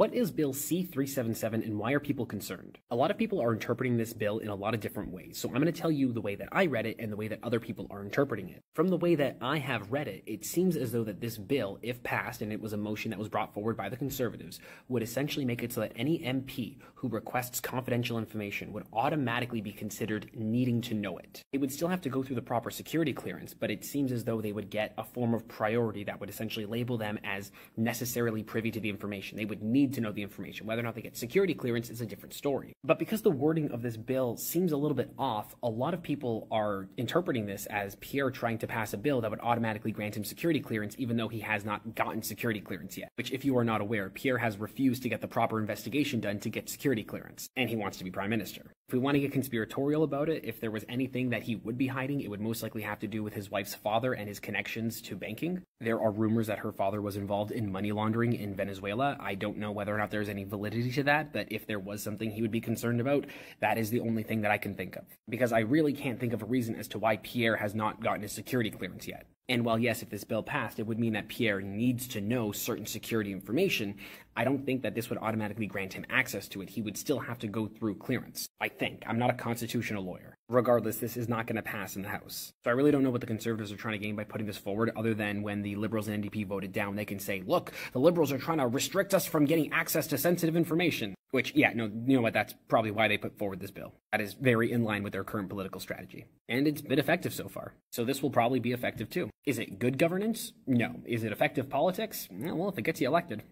What is Bill C-377 and why are people concerned? A lot of people are interpreting this bill in a lot of different ways, so I'm going to tell you the way that I read it and the way that other people are interpreting it. From the way that I have read it, it seems as though that this bill, if passed, and it was a motion that was brought forward by the Conservatives, would essentially make it so that any MP who requests confidential information would automatically be considered needing to know it. It would still have to go through the proper security clearance, but it seems as though they would get a form of priority that would essentially label them as necessarily privy to the information. They would need to know the information. Whether or not they get security clearance is a different story. But because the wording of this bill seems a little bit off, a lot of people are interpreting this as Pierre trying to pass a bill that would automatically grant him security clearance even though he has not gotten security clearance yet. Which, if you are not aware, Pierre has refused to get the proper investigation done to get security clearance, and he wants to be prime minister. If we want to get conspiratorial about it, if there was anything that he would be hiding, it would most likely have to do with his wife's father and his connections to banking. There are rumors that her father was involved in money laundering in Venezuela. I don't know whether or not there's any validity to that, but if there was something he would be concerned about, that is the only thing that I can think of. Because I really can't think of a reason as to why Pierre has not gotten his security clearance yet. And while yes, if this bill passed, it would mean that Pierre needs to know certain security information, I don't think that this would automatically grant him access to it. He would still have to go through clearance. I think. I'm not a constitutional lawyer. Regardless, this is not going to pass in the House. So I really don't know what the Conservatives are trying to gain by putting this forward, other than when the Liberals and NDP voted down, they can say, look, the Liberals are trying to restrict us from getting access to sensitive information. Which, yeah, no, you know what, that's probably why they put forward this bill. That is very in line with their current political strategy. And it's been effective so far. So this will probably be effective too. Is it good governance? No. Is it effective politics? Well, if it gets you elected.